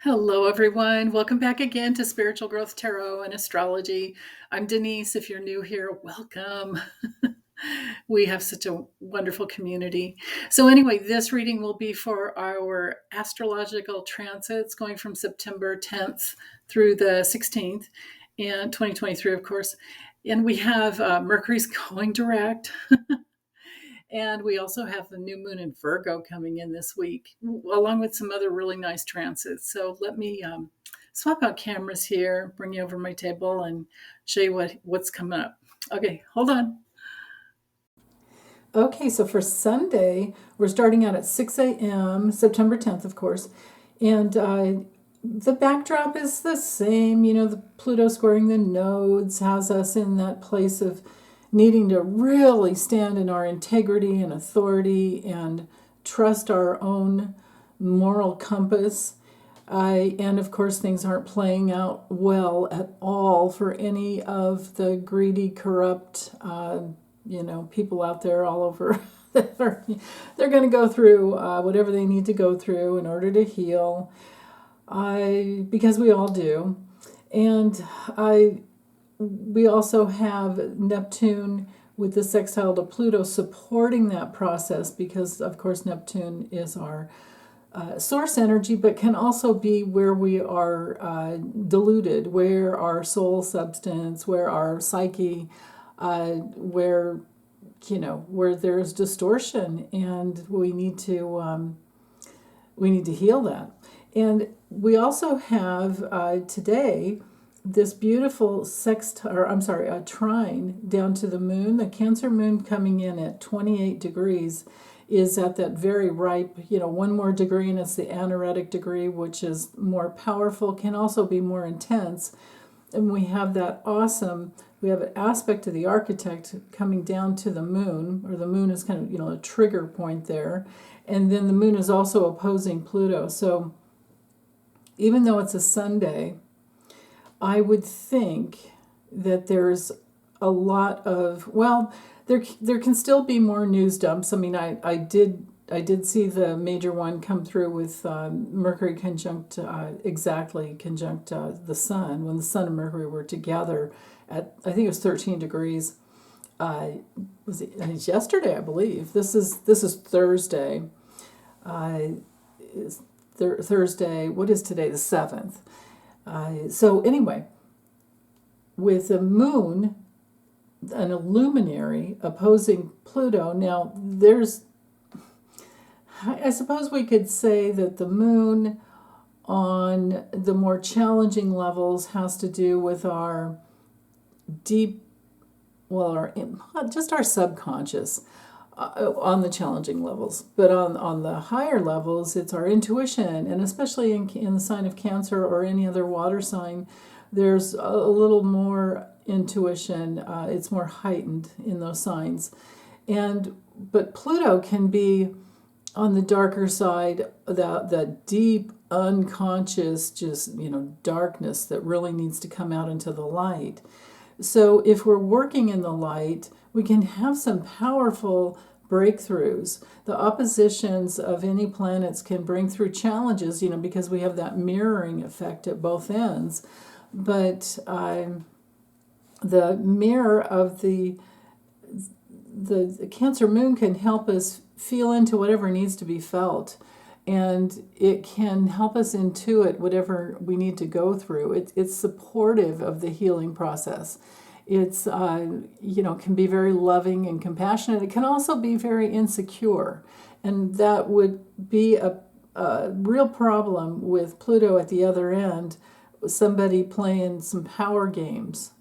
Hello, everyone. Welcome back again to Spiritual Growth Tarot and Astrology. I'm Denise. If you're new here, welcome. We have such a wonderful community. So, anyway, this reading will be for our astrological transits going from September 10th through the 16th, and 2023, of course. And we have Mercury's going direct. And we also have the new moon in Virgo coming in this week, along with some other really nice transits. So let me swap out cameras here, bring you over my table, and show you what's coming up. Okay, hold on. Okay, so for Sunday, we're starting out at 6 a.m., September 10th, of course. And the backdrop is the same. The Pluto squaring the nodes has us in that place of needing to really stand in our integrity and authority and trust our own moral compass. And of course, things aren't playing out well at all for any of the greedy, corrupt, people out there all over. They're going to go through whatever they need to go through in order to heal, because we all do. And we also have Neptune with the sextile to Pluto supporting that process because, of course, Neptune is our source energy, but can also be where we are diluted, where our soul substance, where our psyche, where there's distortion, and we need to heal that. And we also have today this beautiful trine down to the moon. The Cancer moon coming in at 28 degrees is at that very ripe, one more degree, and it's the anaretic degree, which is more powerful, can also be more intense. And we have an aspect of the architect coming down to the moon, or the moon is kind of, a trigger point there. And then the moon is also opposing Pluto. So even though it's a Sunday, I would think that there's a lot of, there can still be more news dumps. I mean, I did see the major one come through with Mercury conjunct the Sun, when the Sun and Mercury were together at, I think it was 13 degrees. It's yesterday, I believe. This is Thursday. Thursday. What is today? The 7th. So anyway, with the moon, an luminary opposing Pluto. Now, I suppose we could say that the moon on the more challenging levels has to do with our just our subconscious on the challenging levels. But on the higher levels, it's our intuition, and especially in the sign of Cancer or any other water sign, there's a little more intuition. It's more heightened in those signs. But Pluto can be on the darker side, that deep unconscious, just darkness that really needs to come out into the light. So if we're working in the light, we can have some powerful breakthroughs. The oppositions of any planets can bring through challenges, because we have that mirroring effect at both ends. But the mirror of the Cancer moon can help us feel into whatever needs to be felt, and it can help us intuit whatever we need to go through. It's supportive of the healing process. It's can be very loving and compassionate. It can also be very insecure, and that would be a real problem with Pluto at the other end. Somebody playing some power games,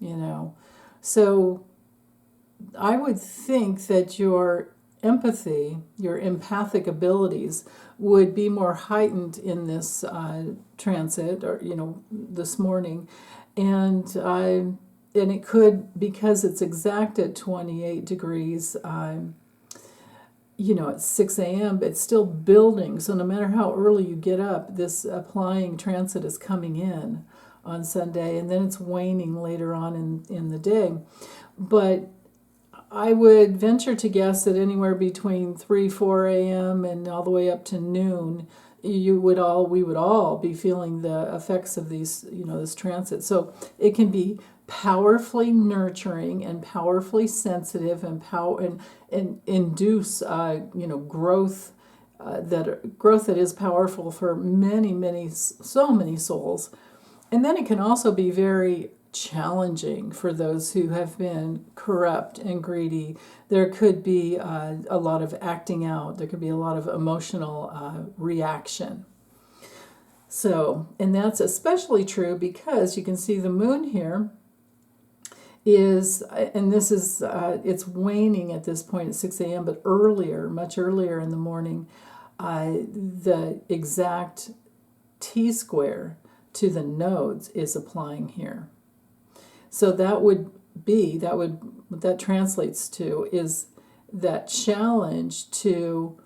So I would think that your empathy, your empathic abilities would be more heightened in this transit, or this morning, and it could, because it's exact at 28 degrees. At 6 a.m., but it's still building. So no matter how early you get up, this applying transit is coming in on Sunday, and then it's waning later on in the day. But I would venture to guess that anywhere between 4 a.m. and all the way up to noon we would all be feeling the effects of these, this transit. So it can be powerfully nurturing and powerfully sensitive and induce, growth. Growth that is powerful for so many souls. And then it can also be very challenging for those who have been corrupt and greedy. There could be a lot of acting out. There could be a lot of emotional reaction. So, and that's especially true because you can see the moon here is, and this is, it's waning at this point at 6 a.m., but earlier, much earlier in the morning, the exact T-square to the nodes is applying here. So what that translates to is that challenge to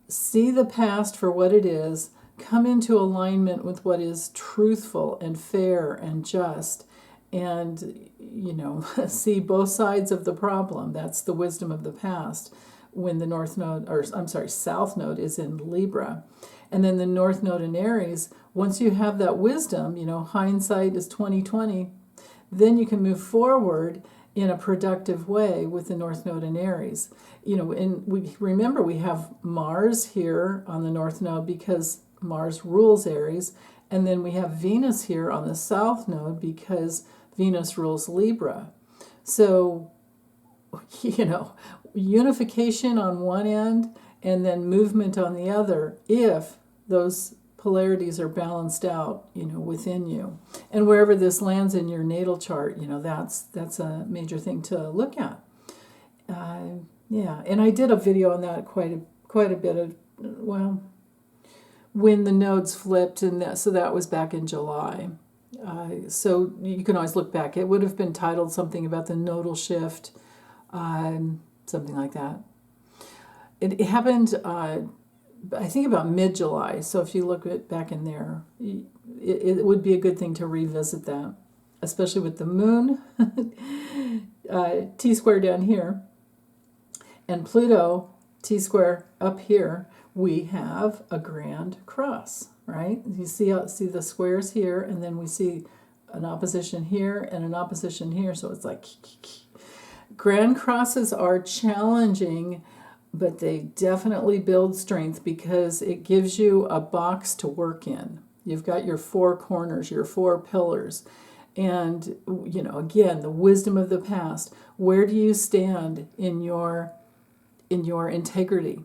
see the past for what it is, come into alignment with what is truthful and fair and just, and see both sides of the problem. That's the wisdom of the past. When the South Node is in Libra, and then the North Node in Aries. Once you have that wisdom, hindsight is 20/20. Then you can move forward in a productive way with the North Node in Aries. And we have Mars here on the North Node because Mars rules Aries, and then we have Venus here on the South Node because Venus rules Libra. So, unification on one end and then movement on the other, if those polarities are balanced out, within you. And wherever this lands in your natal chart, that's a major thing to look at. And I did a video on that quite a bit of, when the nodes flipped, and so that was back in July. So you can always look back. It would have been titled something about the nodal shift, something like that. It happened, I think, about mid-July. So if you look back in there, it would be a good thing to revisit that, especially with the moon, T-square down here, and Pluto, T-square up here. We have a grand cross, right? You see the squares here, and then we see an opposition here and an opposition here. So it's like grand crosses are challenging, but they definitely build strength because it gives you a box to work in. You've got your four corners, your four pillars. And, again, the wisdom of the past. Where do you stand in your integrity?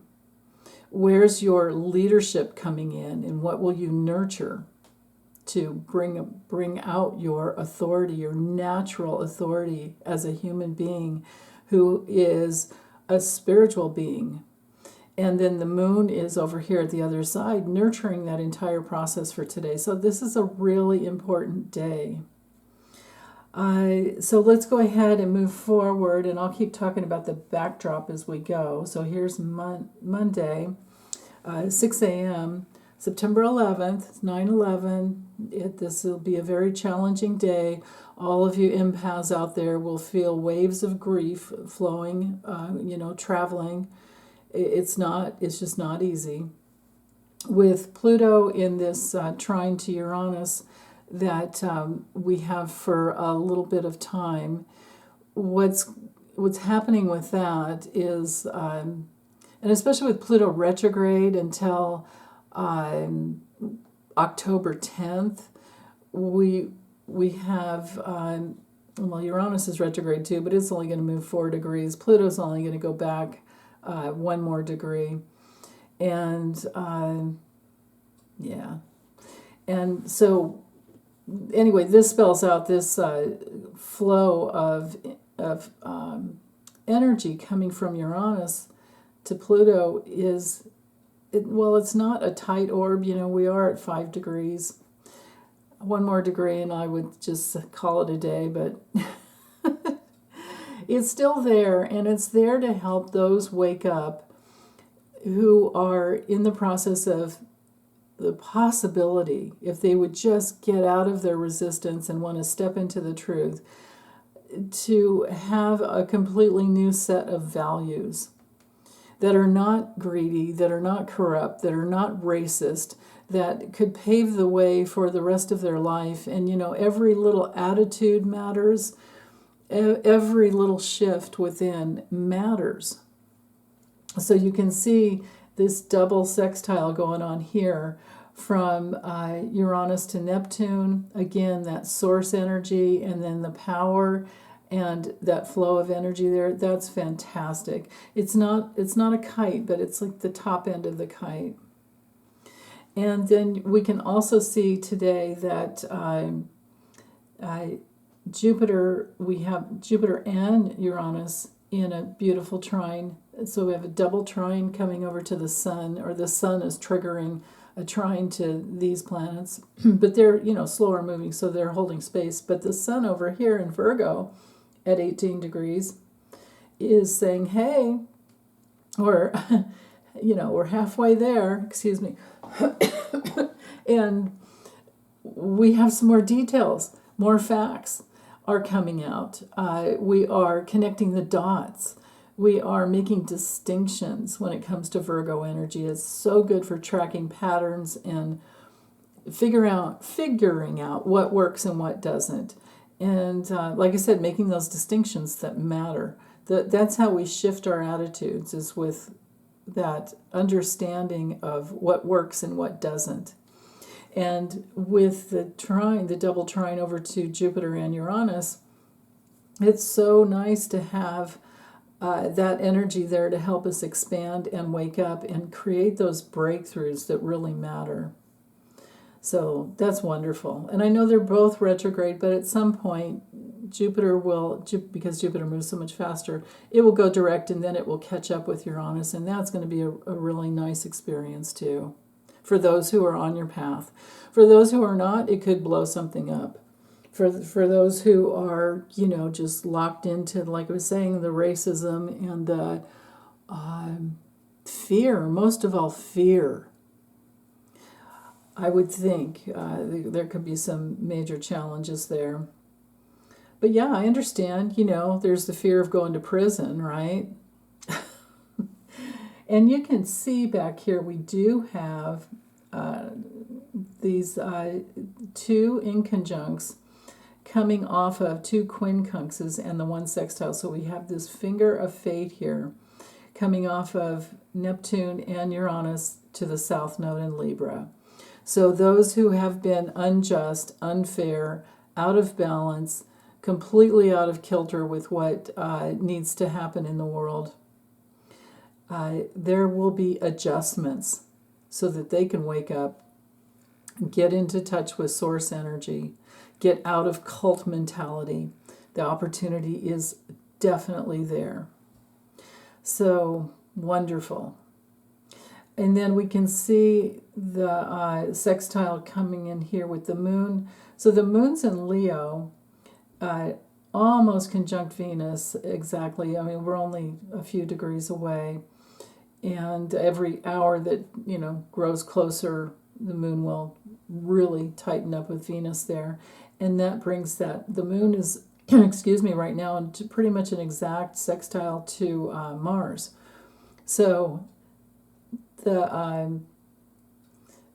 Where's your leadership coming in, and what will you nurture to bring out your authority, your natural authority as a human being who is a spiritual being? And then the moon is over here at the other side, nurturing that entire process for today. So this is a really important day. So let's go ahead and move forward, and I'll keep talking about the backdrop as we go. So here's Monday, 6 a.m., September 11th, 9/11. This will be a very challenging day. All of you empaths out there will feel waves of grief flowing, traveling. It's just not easy. With Pluto in this trine to Uranus that we have for a little bit of time, what's happening with that is, and especially with Pluto retrograde until October 10th, we have, Uranus is retrograde too, but it's only going to move 4 degrees. Pluto's only going to go back 1 more degree. And, And so, anyway, this spells out this flow of energy coming from Uranus to Pluto it's not a tight orb. We are at 5 degrees. 1 more degree and I would just call it a day, but it's still there, and it's there to help those wake up who are in the process of the possibility, if they would just get out of their resistance and want to step into the truth, to have a completely new set of values. that are not greedy, that are not corrupt, that are not racist, that could pave the way for the rest of their life. And, every little attitude matters, every little shift within matters. So you can see this double sextile going on here from Uranus to Neptune. Again, that source energy and then the power and that flow of energy there. That's fantastic. It's not a kite, but it's like the top end of the kite. And then we can also see today that Jupiter, we have Jupiter and Uranus in a beautiful trine. So we have a double trine coming over to the sun, or the sun is triggering a trine to these planets. But they're, slower moving, so they're holding space. But the sun over here in Virgo at 18 degrees is saying, hey, or, we're halfway there, excuse me. And we have some more details, more facts are coming out. We are connecting the dots. We are making distinctions when it comes to Virgo energy. It's so good for tracking patterns and figuring out what works and what doesn't. And like I said, making those distinctions that matter. That's how we shift our attitudes, is with that understanding of what works and what doesn't. And with the trine, the double trine over to Jupiter and Uranus, it's so nice to have that energy there to help us expand and wake up and create those breakthroughs that really matter. So that's wonderful. And I know they're both retrograde, but at some point, Jupiter will, because Jupiter moves so much faster, it will go direct and then it will catch up with Uranus. And that's going to be a really nice experience too, for those who are on your path. For those who are not, it could blow something up. For those who are, just locked into, like I was saying, the racism and the fear, most of all fear, I would think there could be some major challenges there. But yeah, I understand, there's the fear of going to prison, right? And you can see back here, we do have these two inconjuncts coming off of two quincunxes and the one sextile. So we have this finger of fate here coming off of Neptune and Uranus to the south node in Libra. So those who have been unjust, unfair, out of balance, completely out of kilter with what needs to happen in the world, there will be adjustments so that they can wake up, get into touch with source energy, get out of cult mentality. The opportunity is definitely there. So wonderful. And then we can see the sextile coming in here with the moon. So the moon's in Leo, almost conjunct Venus exactly. I mean, we're only a few degrees away. And every hour that, grows closer, the moon will really tighten up with Venus there. And that brings that, the moon is, right now, into pretty much an exact sextile to Mars. So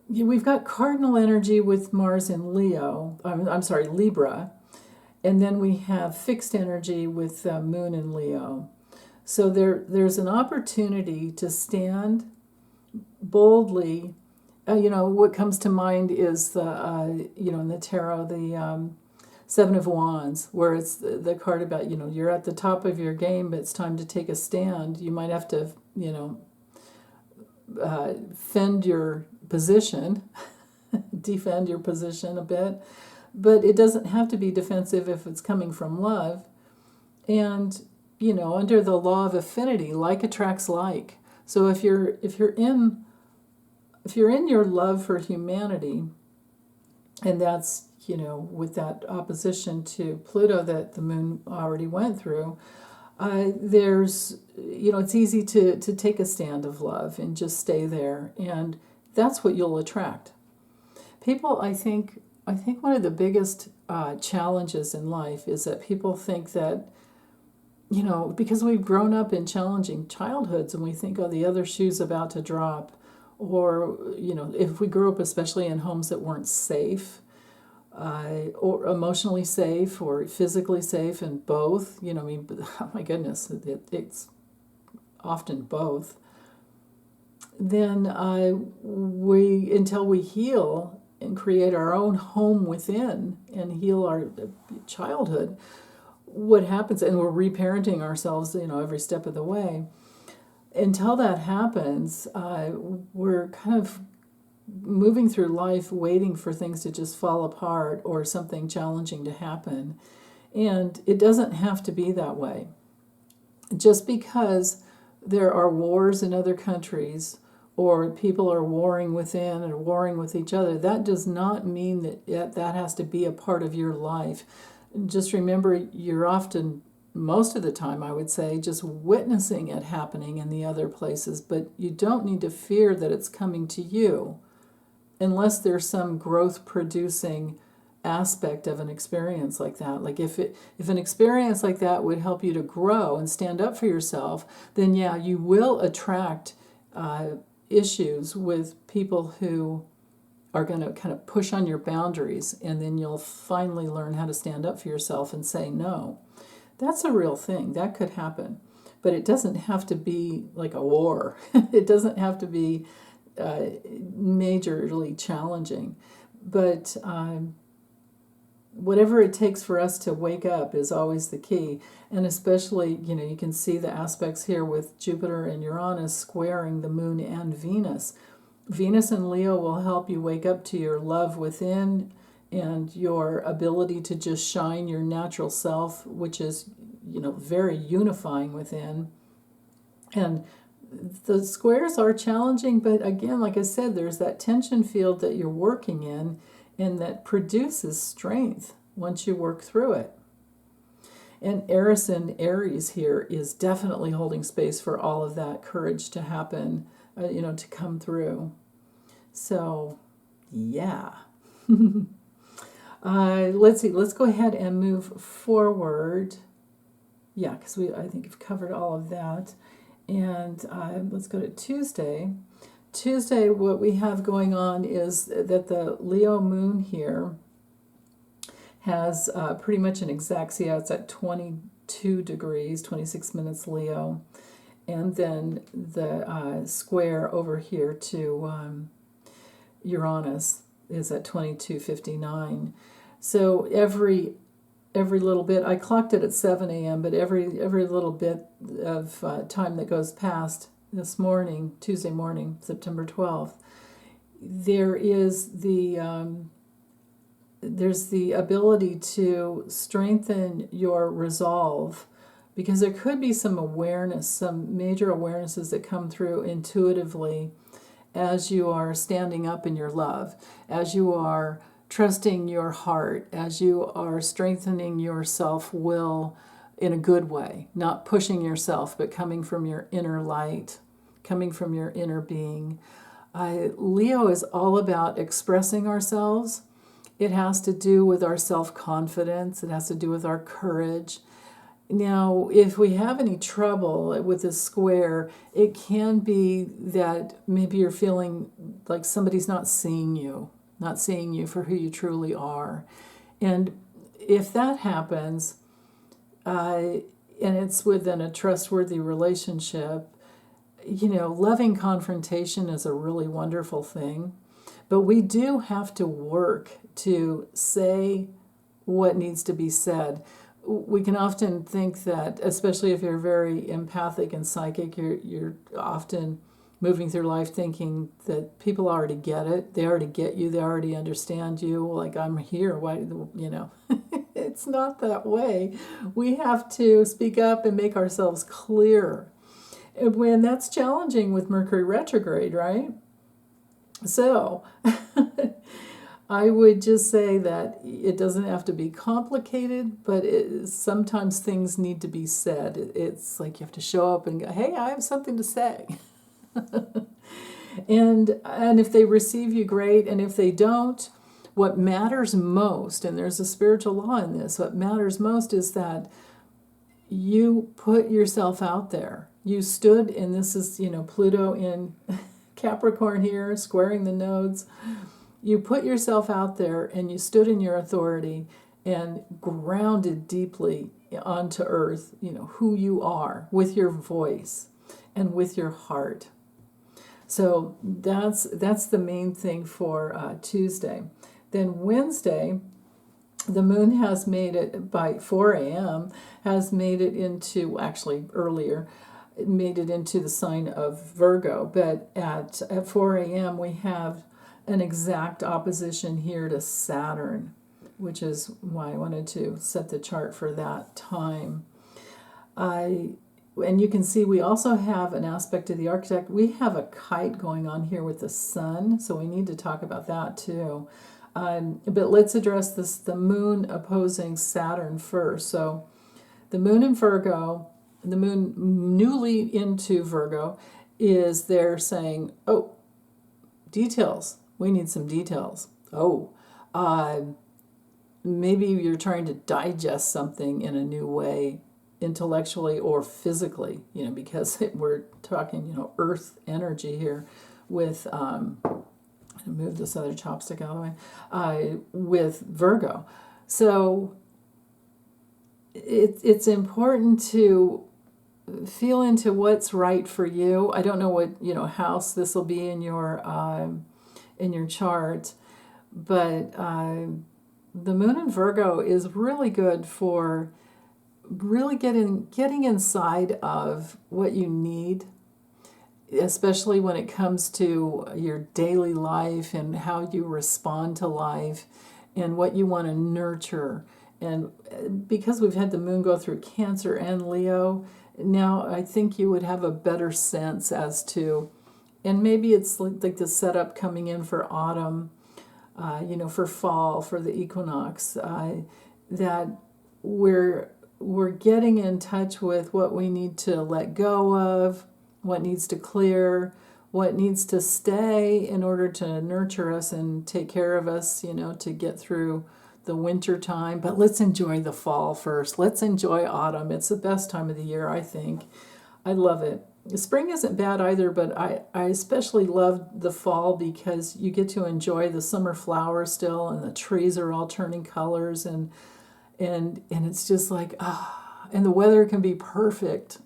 we've got cardinal energy with Mars in Leo, Libra, and then we have fixed energy with Moon in Leo. So there's an opportunity to stand boldly. What comes to mind is the, in the tarot, the Seven of Wands, where it's the card about, you're at the top of your game, but it's time to take a stand. You might have to, fend your position, defend your position a bit, but it doesn't have to be defensive if it's coming from love. And, under the law of affinity, like attracts like. So if you're in your love for humanity, and that's, with that opposition to Pluto that the moon already went through, there's, it's easy to take a stand of love and just stay there, and that's what you'll attract. People, I think one of the biggest challenges in life is that people think that, because we've grown up in challenging childhoods and we think, oh, the other shoe's about to drop. Or, if we grew up especially in homes that weren't safe, or emotionally safe or physically safe, and both, oh my goodness, it's often both, then until we heal and create our own home within and heal our childhood, what happens, and we're reparenting ourselves, every step of the way. Until that happens, we're kind of moving through life waiting for things to just fall apart or something challenging to happen. And it doesn't have to be that way. Just because there are wars in other countries or people are warring within or warring with each other, that does not mean that has to be a part of your life. Just remember, you're often, most of the time, I would say, just witnessing it happening in the other places, but you don't need to fear that it's coming to you unless there's some growth-producing aspect of an experience like that. Like if an experience like that would help you to grow and stand up for yourself, then yeah, you will attract issues with people who are going to kind of push on your boundaries, and then you'll finally learn how to stand up for yourself and say no. That's a real thing. That could happen. But it doesn't have to be like a war. It doesn't have to be majorly challenging. But whatever it takes for us to wake up is always the key. And especially, you can see the aspects here with Jupiter and Uranus squaring the moon and Venus. Venus and Leo will help you wake up to your love within and your ability to just shine your natural self, which is, very unifying within. And the squares are challenging, but again, like I said, there's that tension field that you're working in and that produces strength once you work through it. And Eris and Aries here is definitely holding space for all of that courage to happen, to come through. So, yeah. Let's see. Let's go ahead and move forward. Yeah, because I think we've covered all of that. And let's go to Tuesday. Tuesday, what we have going on is that the Leo moon here has pretty much an exact, see how it's at 22 degrees, 26 minutes Leo. And then the square over here to Uranus is at 22:59. So every little bit, I clocked it at 7 a.m., but every little bit of time that goes past this morning, Tuesday morning, September 12th, there is there's the ability to strengthen your resolve, because there could be some awareness, some major awarenesses that come through intuitively as you are standing up in your love, as you are trusting your heart, as you are strengthening your self-will in a good way, not pushing yourself, but coming from your inner light, coming from your inner being. Leo is all about expressing ourselves. It has to do with our self-confidence. It has to do with our courage. Now, if we have any trouble with this square, it can be that maybe you're feeling like somebody's not seeing you for who you truly are. And if that happens, and it's within a trustworthy relationship, loving confrontation is a really wonderful thing. But we do have to work to say what needs to be said. We can often think that, especially if you're very empathic and psychic, you're often moving through life thinking that people already get it. They already get you. They already understand you. Like, I'm here. Why, It's not that way. We have to speak up and make ourselves clear. When that's challenging with Mercury retrograde, right? So I would just say that it doesn't have to be complicated, but sometimes things need to be said. It's like you have to show up and go, hey, I have something to say. And if they receive you, great. And if they don't, what matters most, and there's a spiritual law in this, what matters most is that, you put yourself out there. You stood, and this is, Pluto in Capricorn here, squaring the nodes. You put yourself out there and you stood in your authority and grounded deeply onto earth, who you are with your voice and with your heart. So that's the main thing for Tuesday. Then Wednesday, the moon has made it by 4 a.m., has made it into, actually earlier, it made it into the sign of Virgo. But at 4 a.m., we have an exact opposition here to Saturn, which is why I wanted to set the chart for that time. And you can see we also have an aspect of the architect. We have a kite going on here with the sun, so we need to talk about that too. But let's address the moon opposing Saturn first. So the moon in Virgo, the moon newly into Virgo, is there saying, oh, details. We need some details. Maybe you're trying to digest something in a new way, intellectually or physically, because we're talking, earth energy here with, move this other chopstick out of the way, with Virgo. So it's important to feel into what's right for you. I don't know what, house this will be in your chart, but the moon in Virgo is really good for really getting inside of what you need, especially when it comes to your daily life and how you respond to life and what you want to nurture. And because we've had the moon go through Cancer and Leo, now I think you would have a better sense as to, and maybe it's like the setup coming in for autumn, for fall, for the equinox, that we're getting in touch with what we need to let go of, what needs to clear, what needs to stay in order to nurture us and take care of us, to get through the winter time. But let's enjoy the fall first. Let's enjoy autumn. It's the best time of the year, I think. I love it. Spring isn't bad either, but I especially love the fall because you get to enjoy the summer flowers still, and the trees are all turning colors, and it's just like, and the weather can be perfect.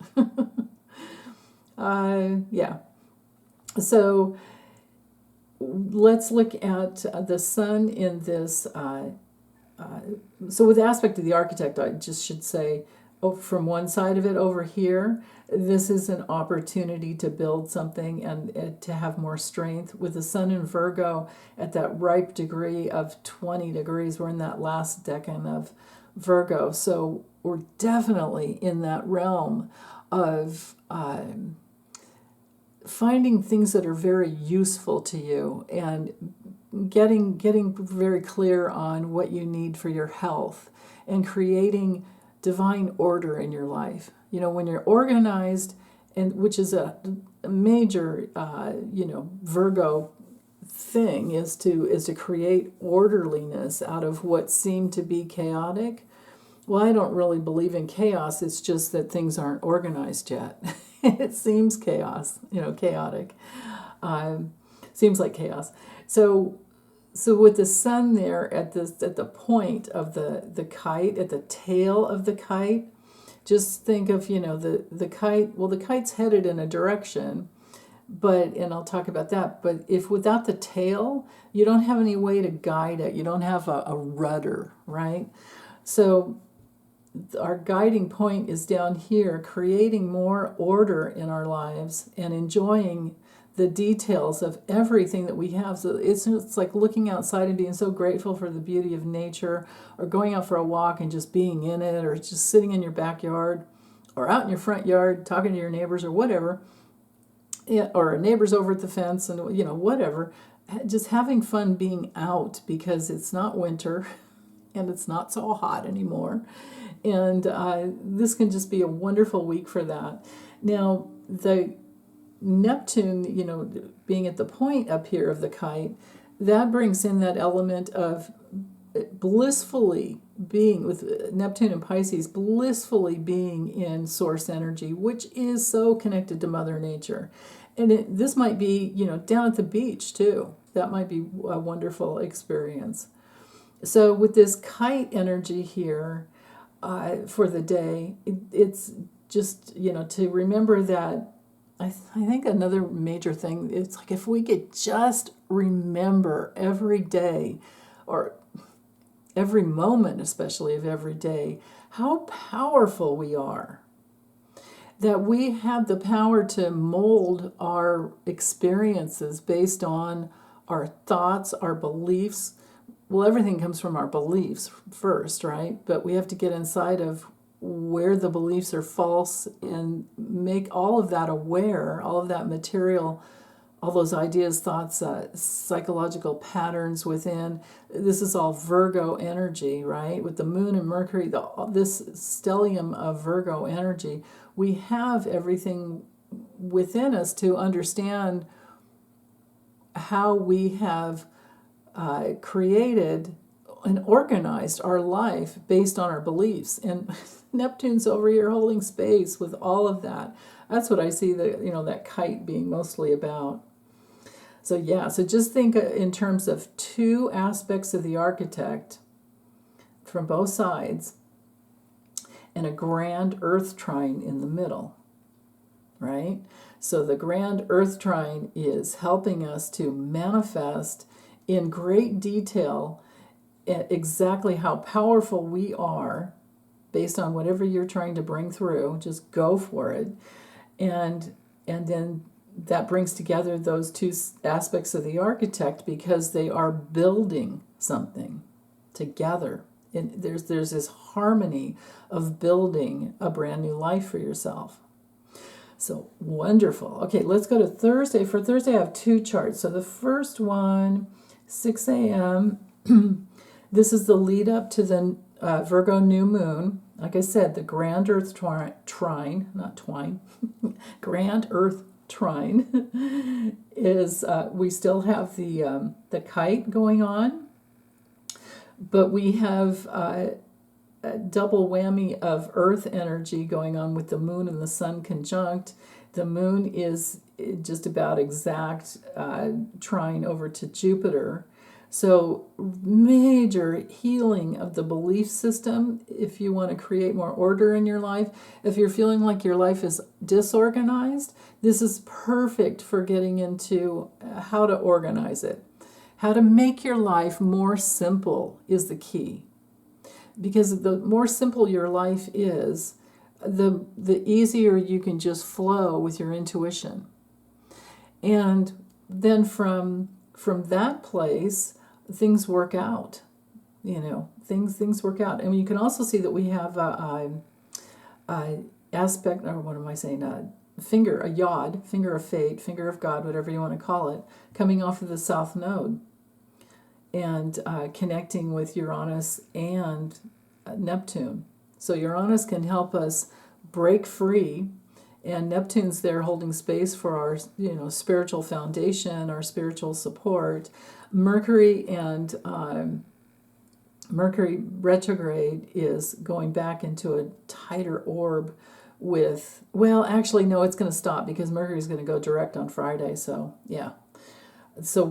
Yeah. So let's look at the sun in this. So with the aspect of the architect, I just should say, from one side of it over here, this is an opportunity to build something and to have more strength. With the sun in Virgo at that ripe degree of 20 degrees, we're in that last decan of Virgo. So we're definitely in that realm of finding things that are very useful to you and getting very clear on what you need for your health and creating divine order in your life. When you're organized, and which is a major Virgo thing, is to create orderliness out of what seemed to be chaotic. Well, I don't really believe in chaos. It's just that things aren't organized yet. It seems chaotic. Seems like chaos. So with the sun there at the point of the kite, at the tail of the kite, just think of the kite. Well, the kite's headed in a direction, and I'll talk about that. But if without the tail, you don't have any way to guide it. You don't have a rudder, right? So our guiding point is down here, creating more order in our lives and enjoying the details of everything that we have. So it's like looking outside and being so grateful for the beauty of nature, or going out for a walk and just being in it, or just sitting in your backyard or out in your front yard talking to your neighbors or whatever, or neighbors over at the fence, and whatever. Just having fun being out because it's not winter and it's not so hot anymore. And this can just be a wonderful week for that. Now, the Neptune, being at the point up here of the kite, that brings in that element of blissfully being with Neptune and Pisces, blissfully being in source energy, which is so connected to Mother Nature. And this might be, down at the beach too. That might be a wonderful experience. So with this kite energy here for the day, it's just, to remember that I think another major thing, it's like if we could just remember every day, or every moment especially of every day, how powerful we are. That we have the power to mold our experiences based on our thoughts, our beliefs. Well, everything comes from our beliefs first, right? But we have to get inside of where the beliefs are false and make all of that aware, all of that material, all those ideas, thoughts, psychological patterns within. This is all Virgo energy, right? With the moon and Mercury, this stellium of Virgo energy, we have everything within us to understand how we have created and organized our life based on our beliefs. And Neptune's over here holding space with all of that. That's what I see that kite being mostly about. So just think in terms of two aspects of the architect from both sides and a grand earth trine in the middle, right? So the grand earth trine is helping us to manifest in great detail exactly how powerful we are based on whatever you're trying to bring through. Just go for it. And then that brings together those two aspects of the architect because they are building something together. And there's this harmony of building a brand new life for yourself. So wonderful. Okay, let's go to Thursday. For Thursday, I have two charts. So the first one, 6 a.m., this is the lead up to the Virgo new moon. Like I said, the grand earth trine, not twine, grand earth trine is, we still have the kite going on, but we have a double whammy of earth energy going on with the moon and the sun conjunct. The moon is just about exact trine over to Jupiter. So major healing of the belief system if you want to create more order in your life. If you're feeling like your life is disorganized, this is perfect for getting into how to organize it. How to make your life more simple is the key. Because the more simple your life is, the easier you can just flow with your intuition. And then from that place, things work out. Things work out. And you can also see that we have a aspect, or what am I saying? A yod, finger of fate, finger of God, whatever you want to call it, coming off of the South Node and connecting with Uranus and Neptune. So Uranus can help us break free, and Neptune's there holding space for our spiritual foundation, our spiritual support. Mercury retrograde is going back into a tighter orb with, actually no, it's going to stop because Mercury's going to go direct on Friday. So yeah, so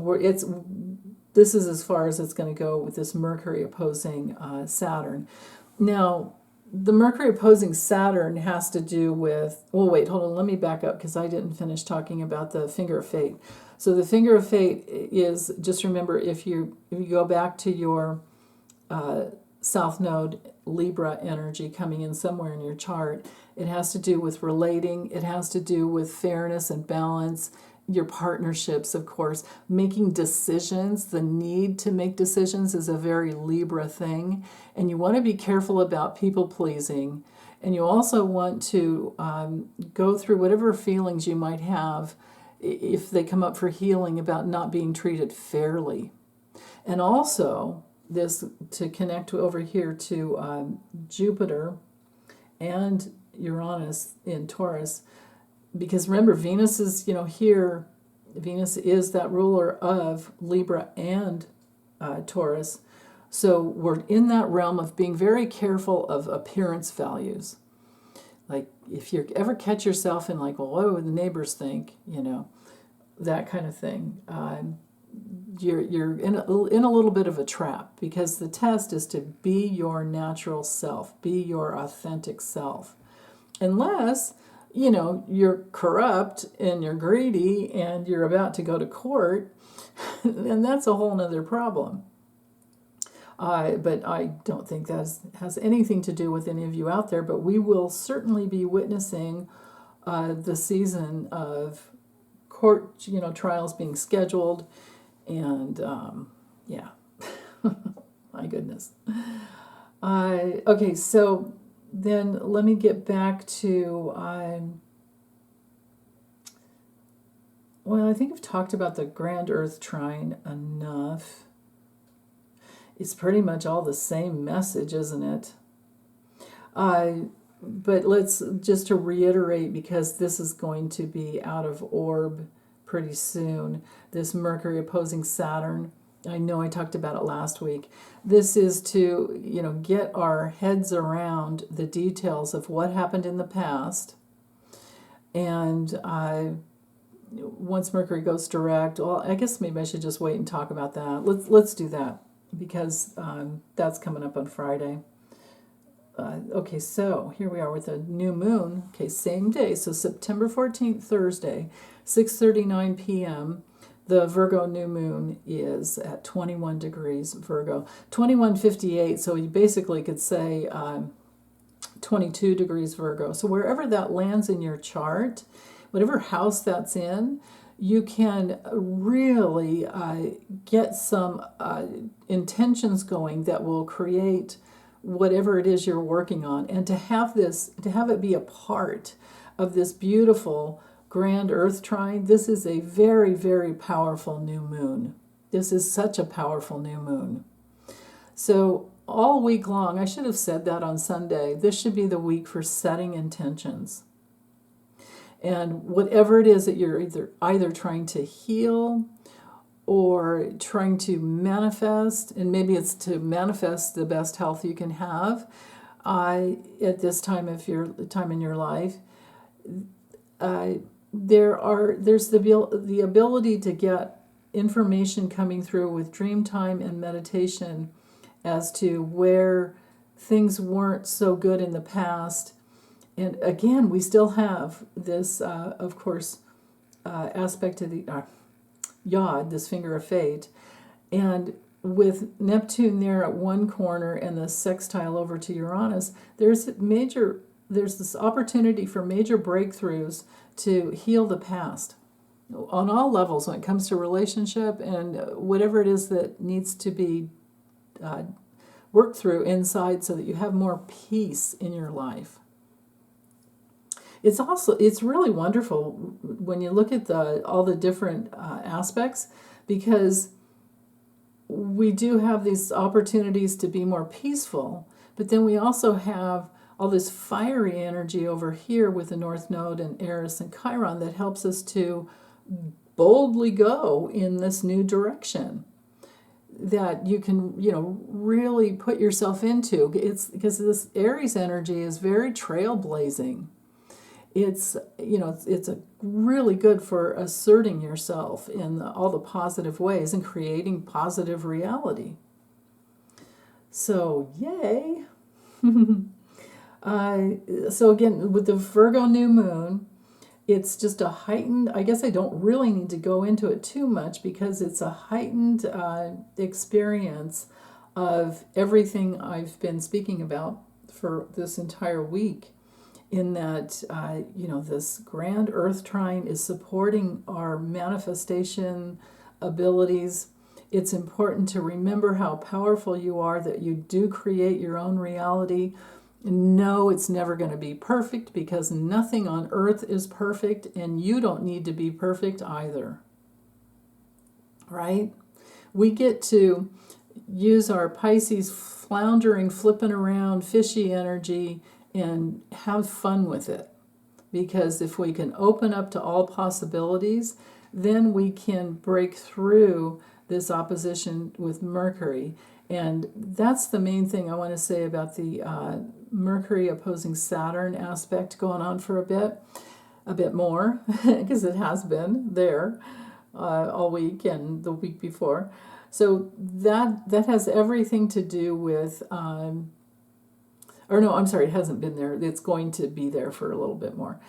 this is as far as it's going to go with this Mercury opposing Saturn. Now, the Mercury opposing Saturn has to do with, hold on, let me back up because I didn't finish talking about the finger of fate. So the finger of fate is, just remember, if you go back to your South Node Libra energy coming in somewhere in your chart, it has to do with relating, it has to do with fairness and balance, your partnerships, of course, making decisions. The need to make decisions is a very Libra thing, and you want to be careful about people pleasing, and you also want to go through whatever feelings you might have if they come up for healing about not being treated fairly. And also this, to connect over here to Jupiter and Uranus in Taurus, because remember, Venus is, here, Venus is that ruler of Libra and Taurus. So we're in that realm of being very careful of appearance values. Like if you ever catch yourself in like, well, what would the neighbors think? That kind of thing. You're in a little bit of a trap, because the test is to be your natural self, be your authentic self. Unless, you're corrupt and you're greedy and you're about to go to court, then that's a whole nother problem. But I don't think that has anything to do with any of you out there, but we will certainly be witnessing the season of court, trials being scheduled, and yeah, my goodness. Okay, so then let me get back to, well, I think I've talked about the Grand Earth Trine enough. It's pretty much all the same message, isn't it? But let's just to reiterate, because this is going to be out of orb pretty soon, this Mercury opposing Saturn. I know I talked about it last week. This is to, get our heads around the details of what happened in the past. And once Mercury goes direct, well, I guess maybe I should just wait and talk about that. Let's do that, because that's coming up on Friday. Okay, so here we are with a new moon. Okay, same day, so September 14th, Thursday, 6:39 p.m., the Virgo new moon is at 21 degrees Virgo. 21:58, so you basically could say 22 degrees Virgo. So wherever that lands in your chart, whatever house that's in, you can really get some intentions going that will create whatever it is you're working on, and to have it be a part of this beautiful Grand Earth Trine. This is a very, very powerful new moon. This is such a powerful new moon. So all week long, I should have said that on Sunday, this should be the week for setting intentions. And whatever it is that you're either trying to heal or trying to manifest, and maybe it's to manifest the best health you can have at this time in your life, there's the ability to get information coming through with dream time and meditation as to where things weren't so good in the past. And again, we still have this, of course, aspect of the Yod, this finger of fate, and with Neptune there at one corner and the sextile over to Uranus, there's this opportunity for major breakthroughs to heal the past on all levels when it comes to relationship and whatever it is that needs to be worked through inside, so that you have more peace in your life. It's really wonderful when you look at all the different aspects, because we do have these opportunities to be more peaceful, but then we also have all this fiery energy over here with the North Node and Eris and Chiron that helps us to boldly go in this new direction that you can, really put yourself into. It's because this Aries energy is very trailblazing. It's a really good for asserting yourself in all the positive ways and creating positive reality. So, yay! So again, with the Virgo new moon, it's just a heightened, I guess I don't really need to go into it too much, because it's a heightened experience of everything I've been speaking about for this entire week. In that, this Grand Earth Trine is supporting our manifestation abilities. It's important to remember how powerful you are, that you do create your own reality. No, it's never going to be perfect, because nothing on earth is perfect, and you don't need to be perfect either. Right? We get to use our Pisces floundering, flipping around, fishy energy and have fun with it. Because if we can open up to all possibilities, then we can break through this opposition with Mercury. And that's the main thing I want to say about the Mercury opposing Saturn aspect going on for a bit more, because it has been there all week and the week before. So that has everything to do with, or no, I'm sorry, it hasn't been there. It's going to be there for a little bit more.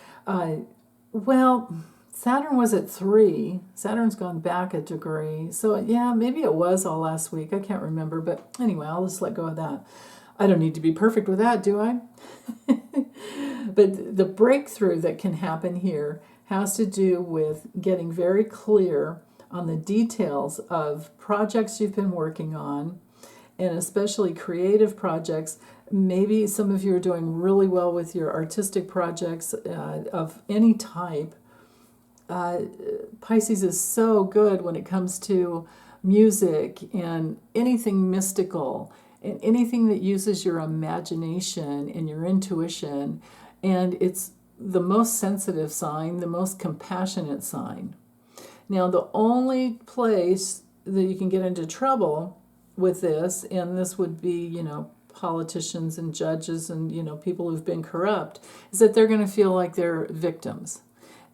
Well, Saturn was at 3. Saturn's gone back a degree. So yeah, maybe it was all last week. I can't remember. But anyway, I'll just let go of that. I don't need to be perfect with that, do I? But the breakthrough that can happen here has to do with getting very clear on the details of projects you've been working on, and especially creative projects. Maybe some of you are doing really well with your artistic projects of any type. Pisces is so good when it comes to music and anything mystical and anything that uses your imagination and your intuition. And it's the most sensitive sign, the most compassionate sign. Now, the only place that you can get into trouble with this, and this would be, politicians and judges and, people who've been corrupt, is that they're going to feel like they're victims.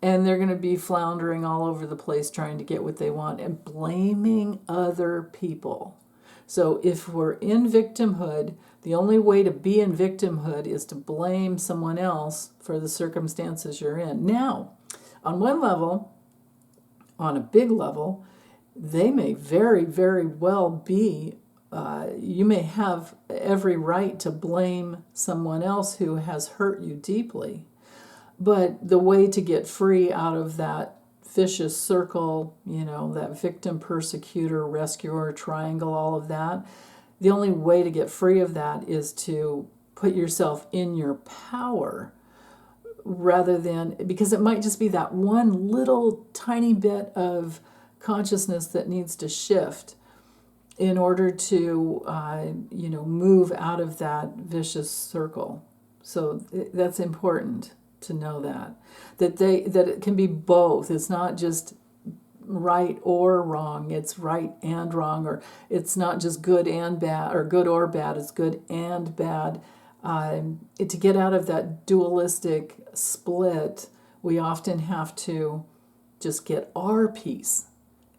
And they're going to be floundering all over the place trying to get what they want and blaming other people. So if we're in victimhood, the only way to be in victimhood is to blame someone else for the circumstances you're in. Now, on one level, on a big level, they may very, very well be, you may have every right to blame someone else who has hurt you deeply. But the way to get free out of that vicious circle, that victim, persecutor, rescuer, triangle, all of that, the only way to get free of that is to put yourself in your power rather than, because it might just be that one little tiny bit of consciousness that needs to shift in order to, move out of that vicious circle. So that's important to know that it can be both. It's not just right or wrong. It's right and wrong, or it's not just good and bad, or good or bad. It's good and bad. To get out of that dualistic split, we often have to just get our peace,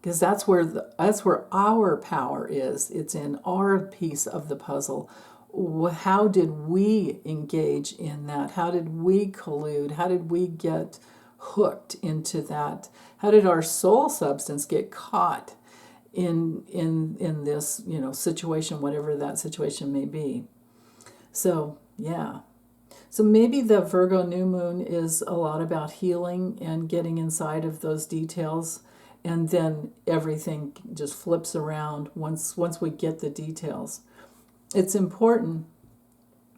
because that's where our power is. It's in our piece of the puzzle. How did we engage in that? How did we collude? How did we get hooked into that? How did our soul substance get caught in this situation, whatever that situation may be? So yeah. So maybe the Virgo new moon is a lot about healing and getting inside of those details, and then everything just flips around once we get the details. It's important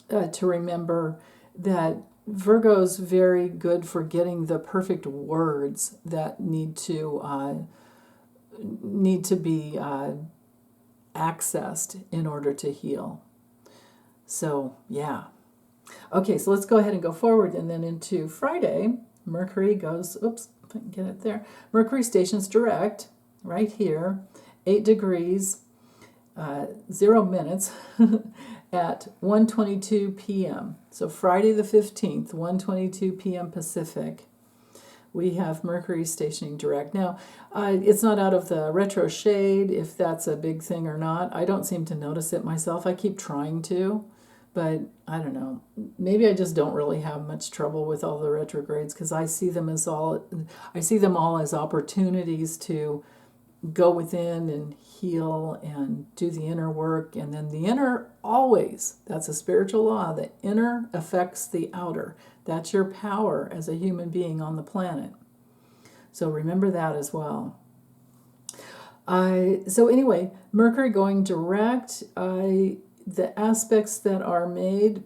to remember that Virgo's very good for getting the perfect words that need to be accessed in order to heal. So yeah. Okay, so let's go ahead and go forward, and then into Friday, Mercury goes, oops, if I can get it there. Mercury stations direct right here, 8 degrees, 0 minutes at 1:22 p.m. So Friday the 15th, 1:22 p.m. Pacific, we have Mercury stationing direct. Now, it's not out of the retro shade, if that's a big thing or not. I don't seem to notice it myself. I keep trying to, but I don't know. Maybe I just don't really have much trouble with all the retrogrades, because I see them all as opportunities to go within and heal and do the inner work. And then the inner always, that's a spiritual law, the inner affects the outer. That's your power as a human being on the planet. So remember that as well. So anyway, Mercury going direct, the aspects that are made,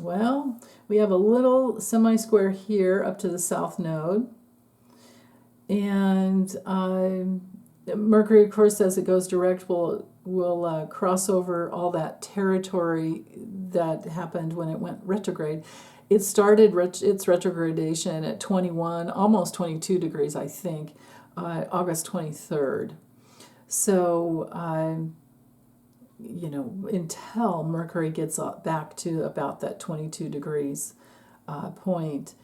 well, we have a little semi-square here up to the south node. And Mercury, of course, as it goes direct, will cross over all that territory that happened when it went retrograde. It started its retrogradation at 21, almost 22 degrees, I think, August 23rd. So until Mercury gets back to about that 22 degrees point,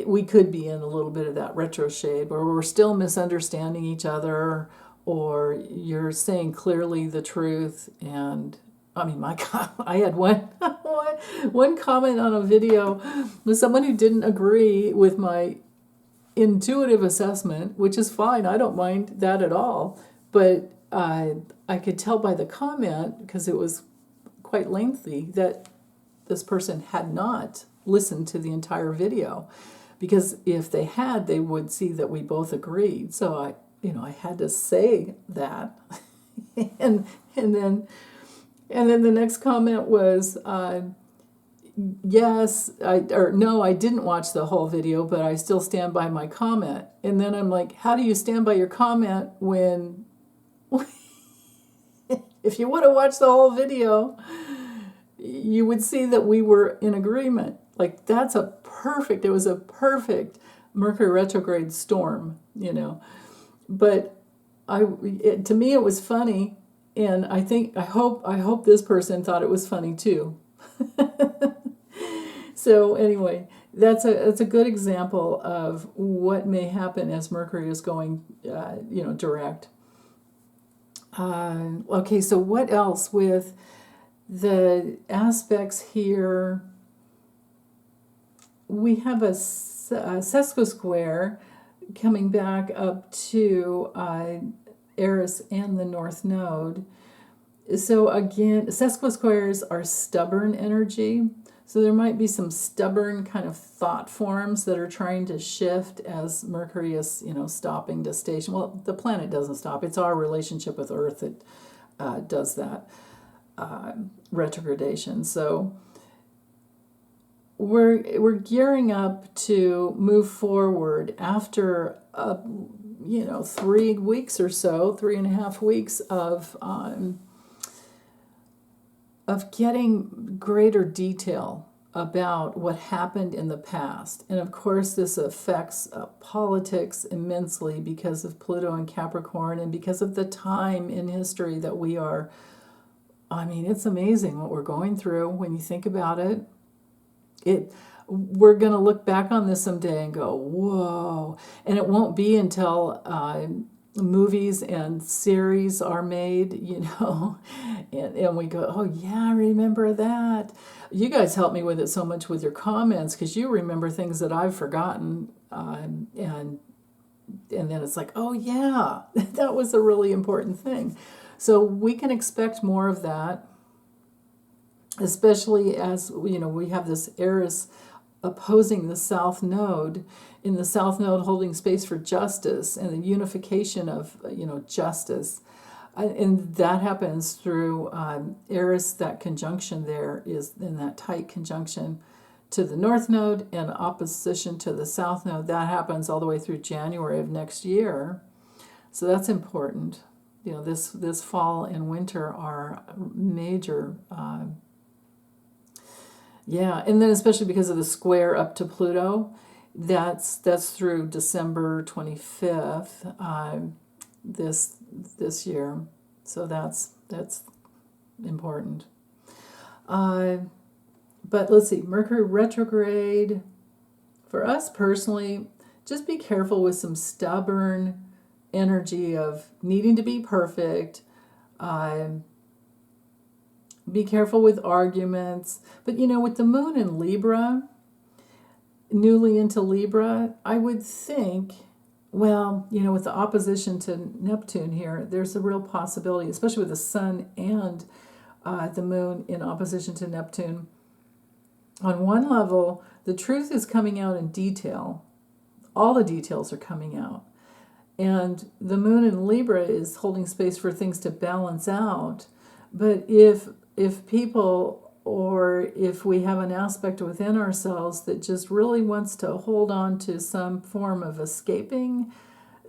we could be in a little bit of that retro shade where we're still misunderstanding each other, or you're saying clearly the truth. And I mean, my God, I had one comment on a video with someone who didn't agree with my intuitive assessment, which is fine. I don't mind that at all. But I could tell by the comment, because it was quite lengthy, that this person had not listened to the entire video. Because if they had, they would see that we both agreed. So I had to say that. and then the next comment was, yes, no, I didn't watch the whole video, but I still stand by my comment. And then I'm like, how do you stand by your comment when, if you would have watched the whole video, you would see that we were in agreement. Like, it was a perfect Mercury retrograde storm, But to me, it was funny, and I hope this person thought it was funny too. So anyway, that's a good example of what may happen as Mercury is going, direct. Okay, so what else with the aspects here? We have a sesquisquare coming back up to Eris and the North Node. So again, sesquisquares are stubborn energy. So there might be some stubborn kind of thought forms that are trying to shift as Mercury is, stopping to station. Well, the planet doesn't stop. It's our relationship with Earth that does that retrogradation. So we're gearing up to move forward after 3 weeks or so, 3.5 weeks of getting greater detail about what happened in the past. And of course, this affects politics immensely because of Pluto and Capricorn, and because of the time in history that we are. I mean, it's amazing what we're going through when you think about it. We're going to look back on this someday and go, whoa. And it won't be until movies and series are made, and we go, oh yeah, I remember that. You guys help me with it so much with your comments, because you remember things that I've forgotten, and then it's like, oh yeah, that was a really important thing. So we can expect more of that, especially as we have this Eris opposing the South Node, in the South Node holding space for justice and the unification of justice, and that happens through Eris. That conjunction there is in that tight conjunction to the North Node and opposition to the South Node. That happens all the way through January of next year, so that's important. This fall and winter are major. Yeah, and then especially because of the square up to Pluto, that's through December 25th this year. So that's important. But let's see, Mercury retrograde. For us personally, just be careful with some stubborn energy of needing to be perfect. Be careful with arguments. But with the moon in Libra, newly into Libra, I would think, with the opposition to Neptune here, there's a real possibility, especially with the sun and the moon in opposition to Neptune. On one level, the truth is coming out in detail. All the details are coming out. And the moon in Libra is holding space for things to balance out. But if people, or if we have an aspect within ourselves that just really wants to hold on to some form of escaping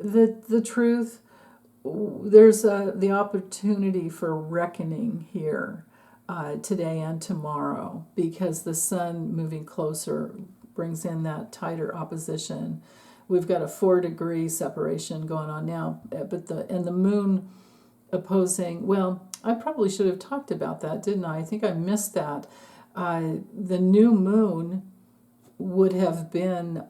the truth, there's the opportunity for reckoning here today and tomorrow, because the sun moving closer brings in that tighter opposition. We've got a 4-degree separation going on now, but the moon opposing, I probably should have talked about that, didn't I? I think I missed that. The new moon would have been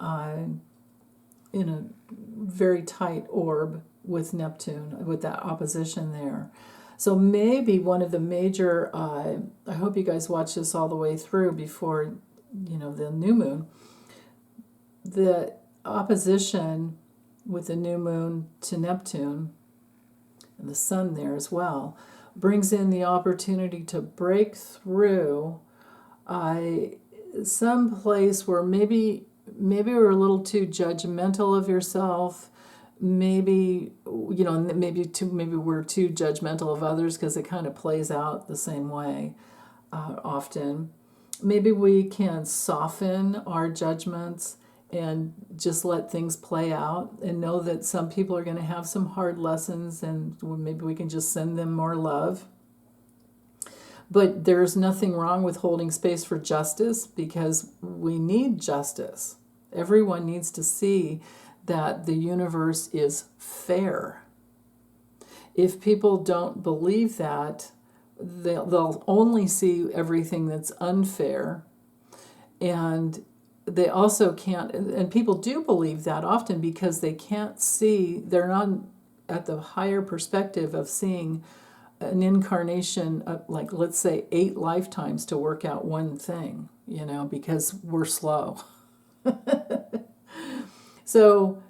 in a very tight orb with Neptune, with that opposition there. So maybe one of the major, I hope you guys watch this all the way through before, the new moon. The opposition with the new moon to Neptune, and the sun there as well, brings in the opportunity to break through some place where maybe we're a little too judgmental of yourself. Maybe maybe we're too judgmental of others, because it kind of plays out the same way often. Maybe we can soften our judgments and just let things play out, and know that some people are going to have some hard lessons, and maybe we can just send them more love. But there's nothing wrong with holding space for justice, because we need justice. Everyone needs to see that the universe is fair. If people don't believe that, they'll only see everything that's unfair. And they also can't, and people do believe that often because they can't see, they're not at the higher perspective of seeing an incarnation of, like, let's say 8 lifetimes to work out one thing, because we're slow. So,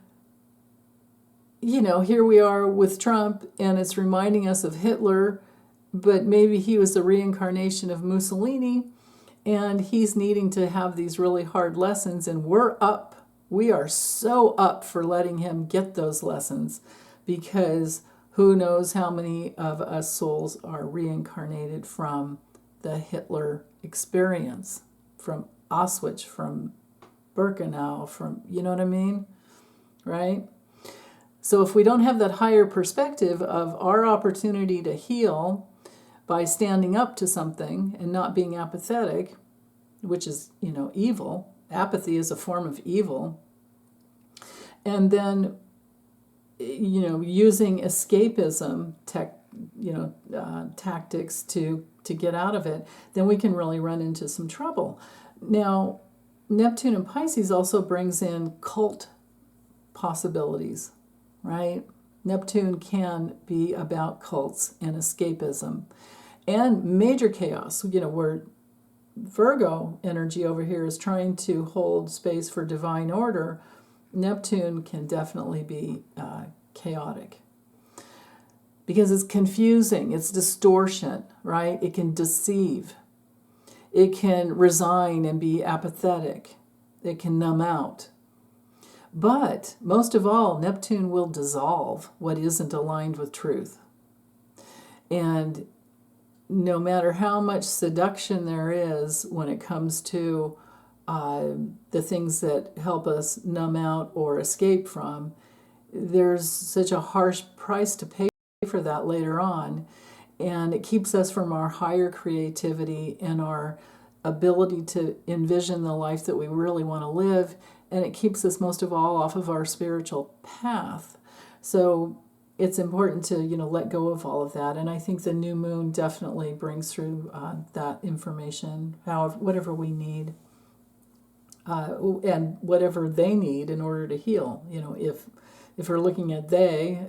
here we are with Trump, and it's reminding us of Hitler, but maybe he was the reincarnation of Mussolini, and he's needing to have these really hard lessons, and we are so up for letting him get those lessons, because who knows how many of us souls are reincarnated from the Hitler experience, from Auschwitz, from Birkenau, from, you know what I mean? Right? So if we don't have that higher perspective of our opportunity to heal by standing up to something and not being apathetic, which is, evil. Apathy is a form of evil. And then, using escapism tactics to get out of it, then we can really run into some trouble. Now, Neptune in Pisces also brings in cult possibilities, right? Neptune can be about cults and escapism and major chaos, where Virgo energy over here is trying to hold space for divine order. Neptune can definitely be chaotic, because it's confusing, it's distortion, right? It can deceive. It can resign and be apathetic. It can numb out. But most of all, Neptune will dissolve what isn't aligned with truth. And no matter how much seduction there is when it comes to the things that help us numb out or escape from, there's such a harsh price to pay for that later on. And it keeps us from our higher creativity and our ability to envision the life that we really want to live. And it keeps us most of all off of our spiritual path. So it's important to, let go of all of that. And I think the new moon definitely brings through that information, whatever we need, and whatever they need in order to heal. If we're looking at they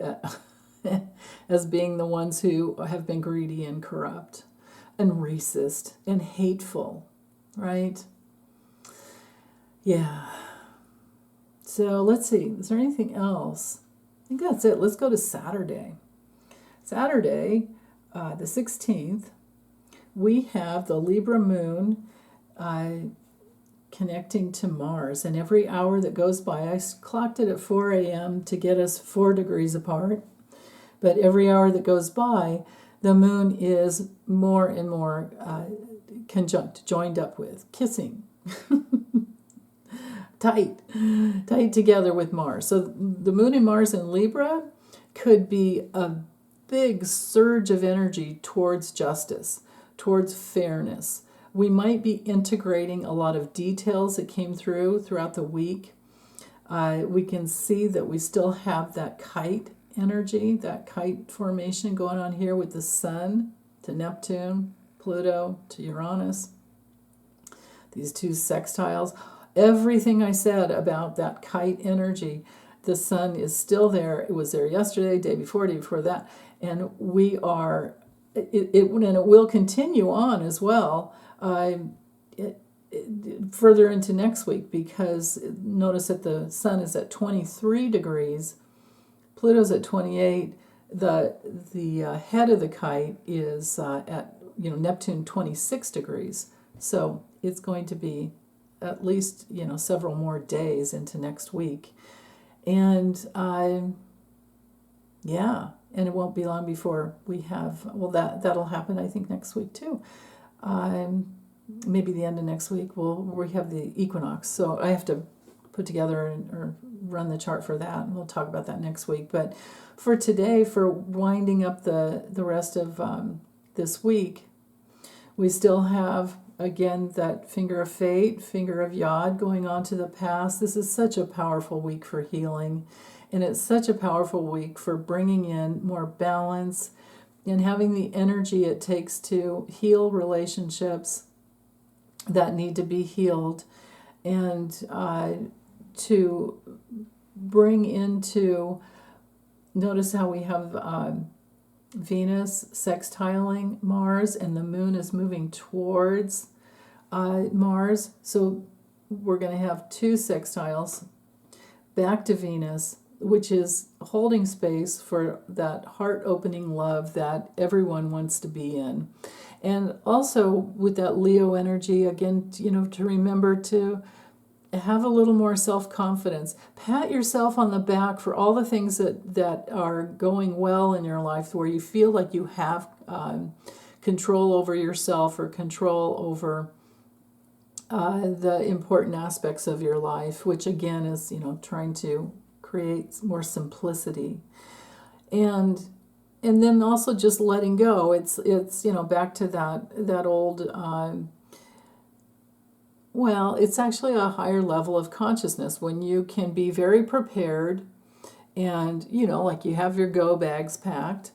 as being the ones who have been greedy and corrupt and racist and hateful, right? Yeah. So let's see. Is there anything else? I think that's it. Let's go to Saturday. Saturday, the 16th, we have the Libra moon connecting to Mars. And every hour that goes by, I clocked it at 4 a.m. to get us 4 degrees apart. But every hour that goes by, the moon is more and more joined up with, kissing. tight together with Mars. So the moon and Mars in Libra could be a big surge of energy towards justice, towards fairness. We might be integrating a lot of details that came throughout the week. We can see that we still have that kite energy, that kite formation going on here with the sun. to Neptune, Pluto to Uranus. These two sextiles. Everything I said about that kite energy, the sun is still there. It was there yesterday, day before that. And we are, and it will continue on as well further into next week, because notice that the sun is at 23 degrees, Pluto's at 28. The head of the kite is at Neptune 26 degrees. So it's going to be at least several more days into next week, and and it won't be long before we have that'll happen, I think, next week too. Maybe the end of next week we have the equinox. So I have to put together or run the chart for that, and we'll talk about that next week. But for today, for winding up the rest of this week, we still have, again, that finger of fate, finger of Yod going on to the past. This is such a powerful week for healing, and it's such a powerful week for bringing in more balance and having the energy it takes to heal relationships that need to be healed, and to bring into, notice how we have Venus sextiling Mars, and the moon is moving towards Mars. So we're going to have two sextiles back to Venus, which is holding space for that heart-opening love that everyone wants to be in. And also with that Leo energy, again, to remember to have a little more self-confidence. Pat yourself on the back for all the things that are going well in your life, where you feel like you have control over yourself or control over the important aspects of your life, which again is, trying to create more simplicity. And then also just letting go. It's back to that old it's actually a higher level of consciousness when you can be very prepared, and like you have your go bags packed,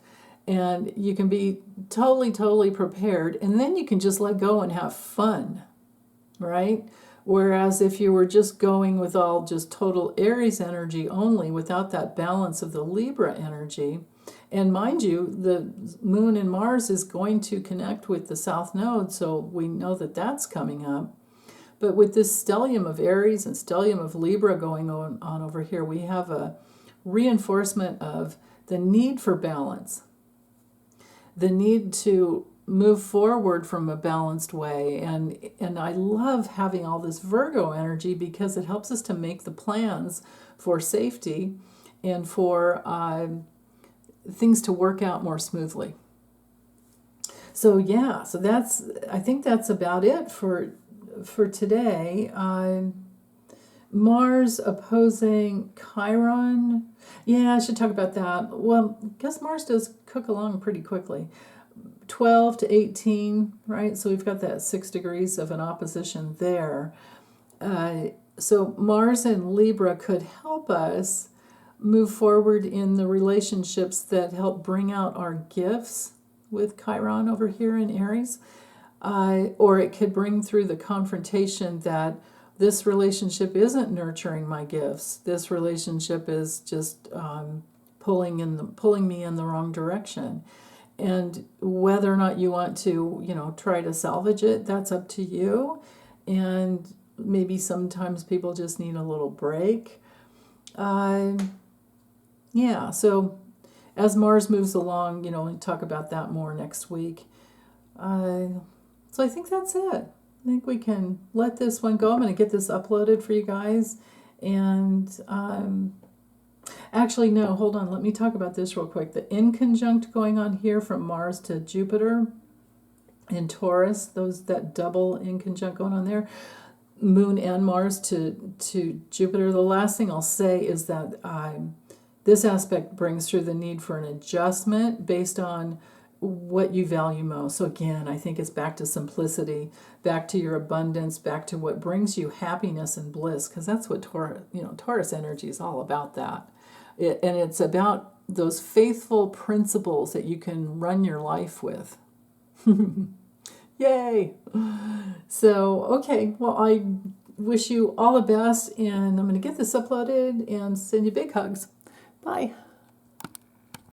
and you can be totally prepared, and then you can just let go and have fun, right? Whereas if you were just going with all just total Aries energy only, without that balance of the Libra energy, and mind you, the moon and Mars is going to connect with the South Node, so we know that that's coming up. But with this stellium of Aries and stellium of Libra going on over here, we have a reinforcement of the need for balance, the need to move forward from a balanced way. And I love having all this Virgo energy, because it helps us to make the plans for safety and for things to work out more smoothly. So I think that's about it for today. Mars opposing Chiron. Yeah, I should talk about that. Well, I guess Mars does cook along pretty quickly. 12 to 18, right? So we've got that 6 degrees of an opposition there. So Mars and Libra could help us move forward in the relationships that help bring out our gifts with Chiron over here in Aries. Or it could bring through the confrontation that this relationship isn't nurturing my gifts. This relationship is just pulling me in the wrong direction. And whether or not you want to, try to salvage it, that's up to you. And maybe sometimes people just need a little break. So as Mars moves along, we'll talk about that more next week. So I think that's it. I think we can let this one go. I'm going to get this uploaded for you guys. And actually, no, hold on. Let me talk about this real quick. The inconjunct going on here from Mars to Jupiter in Taurus, that double inconjunct going on there. Moon and Mars to Jupiter. The last thing I'll say is that this aspect brings through the need for an adjustment based on what you value most. So again, I think it's back to simplicity, back to your abundance, back to what brings you happiness and bliss, because that's what Taurus energy is all about. That, and it's about those faithful principles that you can run your life with. Yay! So, okay, well, I wish you all the best, and I'm going to get this uploaded and send you big hugs. Bye.